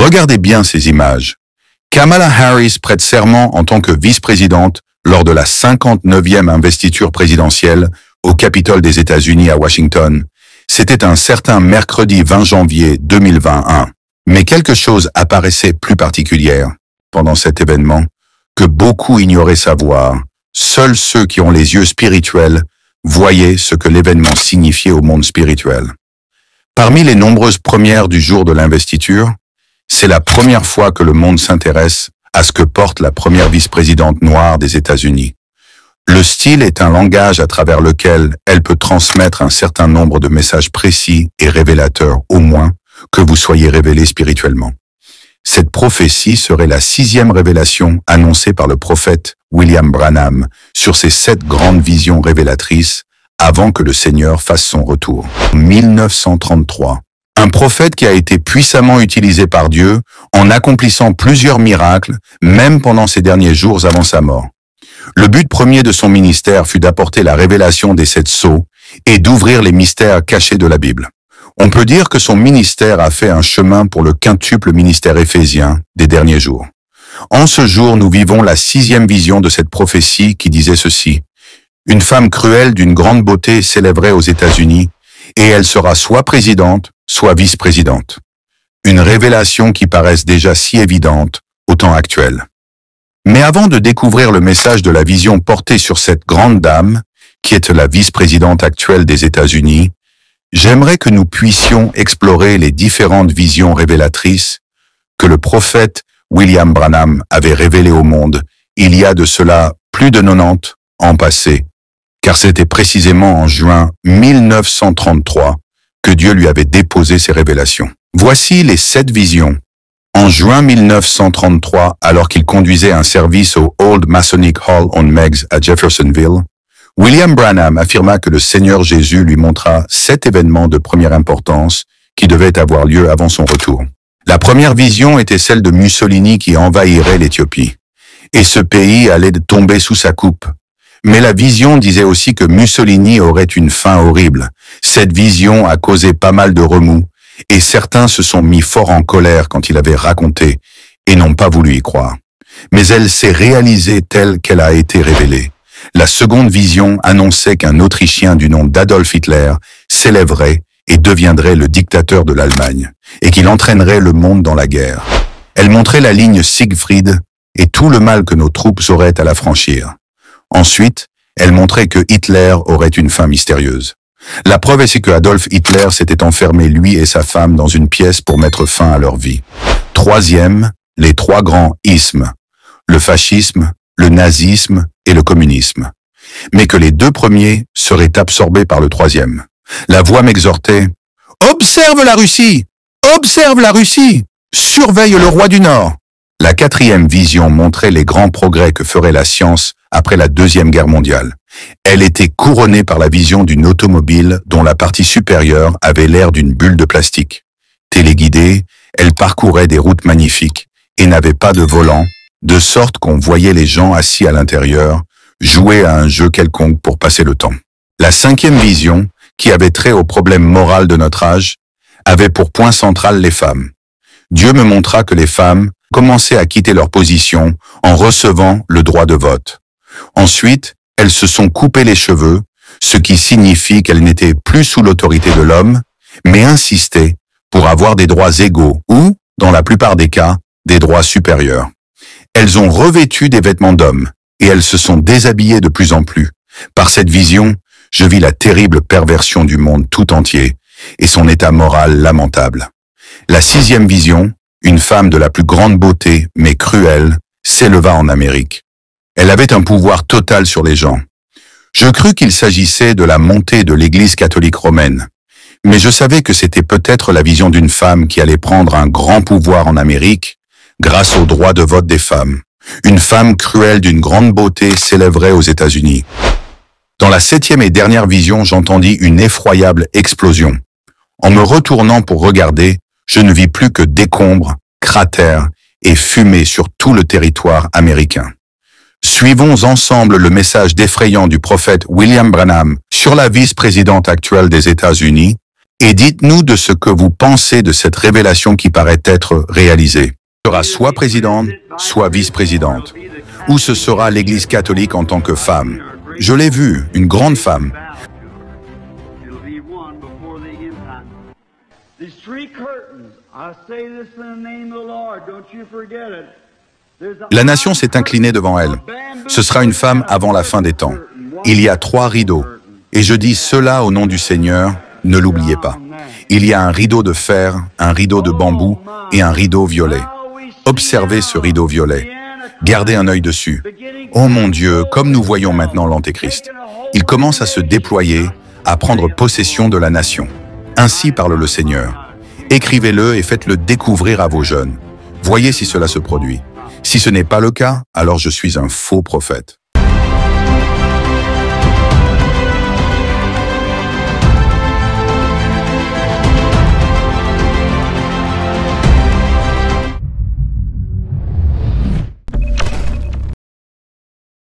Regardez bien ces images. Kamala Harris prête serment en tant que vice-présidente lors de la 59e investiture présidentielle au Capitole des États-Unis à Washington. C'était un certain mercredi 20 janvier 2021. Mais quelque chose apparaissait plus particulière pendant cet événement que beaucoup ignoraient savoir. Seuls ceux qui ont les yeux spirituels voyaient ce que l'événement signifiait au monde spirituel. Parmi les nombreuses premières du jour de l'investiture, c'est la première fois que le monde s'intéresse à ce que porte la première vice-présidente noire des États-Unis. Le style est un langage à travers lequel elle peut transmettre un certain nombre de messages précis et révélateurs, au moins, que vous soyez révélé spirituellement. Cette prophétie serait la 6e révélation annoncée par le prophète William Branham sur ses 7 grandes visions révélatrices avant que le Seigneur fasse son retour. 1933. Un prophète qui a été puissamment utilisé par Dieu en accomplissant plusieurs miracles, même pendant ses derniers jours avant sa mort. Le but premier de son ministère fut d'apporter la révélation des 7 sceaux et d'ouvrir les mystères cachés de la Bible. On peut dire que son ministère a fait un chemin pour le quintuple ministère éphésien des derniers jours. En ce jour, nous vivons la 6e vision de cette prophétie qui disait ceci. Une femme cruelle d'une grande beauté s'élèverait aux États-Unis et elle sera soit présidente, soit vice-présidente. Une révélation qui paraisse déjà si évidente au temps actuel. Mais avant de découvrir le message de la vision portée sur cette grande dame, qui est la vice-présidente actuelle des États-Unis, j'aimerais que nous puissions explorer les différentes visions révélatrices que le prophète William Branham avait révélées au monde il y a de cela plus de 90 ans passés, car c'était précisément en juin 1933 que Dieu lui avait déposé ses révélations. Voici les 7 visions. En juin 1933, alors qu'il conduisait un service au Old Masonic Hall on Meigs à Jeffersonville, William Branham affirma que le Seigneur Jésus lui montra 7 événements de première importance qui devaient avoir lieu avant son retour. La première vision était celle de Mussolini qui envahirait l'Éthiopie. Et ce pays allait tomber sous sa coupe. Mais la vision disait aussi que Mussolini aurait une fin horrible. Cette vision a causé pas mal de remous, et certains se sont mis fort en colère quand il avait raconté, et n'ont pas voulu y croire. Mais elle s'est réalisée telle qu'elle a été révélée. La seconde vision annonçait qu'un Autrichien du nom d'Adolf Hitler s'élèverait et deviendrait le dictateur de l'Allemagne, et qu'il entraînerait le monde dans la guerre. Elle montrait la ligne Siegfried et tout le mal que nos troupes auraient à la franchir. Ensuite, elle montrait que Hitler aurait une fin mystérieuse. La preuve est que Adolf Hitler s'était enfermé lui et sa femme dans une pièce pour mettre fin à leur vie. Troisième, les 3 grands ismes, le fascisme, le nazisme et le communisme. Mais que les 2 premiers seraient absorbés par le 3e. La voix m'exhortait « Observe la Russie! Observe la Russie! Surveille le roi du Nord !» La 4e vision montrait les grands progrès que ferait la science après la 2e guerre mondiale. Elle était couronnée par la vision d'une automobile dont la partie supérieure avait l'air d'une bulle de plastique. Téléguidée, elle parcourait des routes magnifiques et n'avait pas de volant, de sorte qu'on voyait les gens assis à l'intérieur jouer à un jeu quelconque pour passer le temps. La 5e vision, qui avait trait au problème moral de notre âge, avait pour point central les femmes. Dieu me montra que les femmes commençaient à quitter leur position en recevant le droit de vote. Ensuite, elles se sont coupées les cheveux, ce qui signifie qu'elles n'étaient plus sous l'autorité de l'homme, mais insistaient pour avoir des droits égaux ou, dans la plupart des cas, des droits supérieurs. Elles ont revêtu des vêtements d'hommes et elles se sont déshabillées de plus en plus. Par cette vision, je vis la terrible perversion du monde tout entier et son état moral lamentable. La 6e vision, une femme de la plus grande beauté, mais cruelle, s'éleva en Amérique. Elle avait un pouvoir total sur les gens. Je crus qu'il s'agissait de la montée de l'Église catholique romaine, mais je savais que c'était peut-être la vision d'une femme qui allait prendre un grand pouvoir en Amérique grâce au droit de vote des femmes. Une femme cruelle d'une grande beauté s'élèverait aux États-Unis. Dans la 7e et dernière vision, j'entendis une effroyable explosion. En me retournant pour regarder, je ne vis plus que décombres, cratères et fumée sur tout le territoire américain. Suivons ensemble le message défrayant du prophète William Branham sur la vice-présidente actuelle des États-Unis, Et dites-nous de ce que vous pensez de cette révélation qui paraît être réalisée. Elle sera soit présidente, soit vice-présidente. Ou ce sera l'Église catholique en tant que femme. Je l'ai vue, une grande femme. La nation s'est inclinée devant elle. Ce sera une femme avant la fin des temps. Il y a 3 rideaux. Et je dis cela au nom du Seigneur, ne l'oubliez pas. Il y a un rideau de fer, un rideau de bambou et un rideau violet. Observez ce rideau violet. Gardez un œil dessus. Oh mon Dieu, comme nous voyons maintenant l'Antéchrist. Il commence à se déployer, à prendre possession de la nation. Ainsi parle le Seigneur. Écrivez-le et faites-le découvrir à vos jeunes. Voyez si cela se produit. Si ce n'est pas le cas, alors je suis un faux prophète.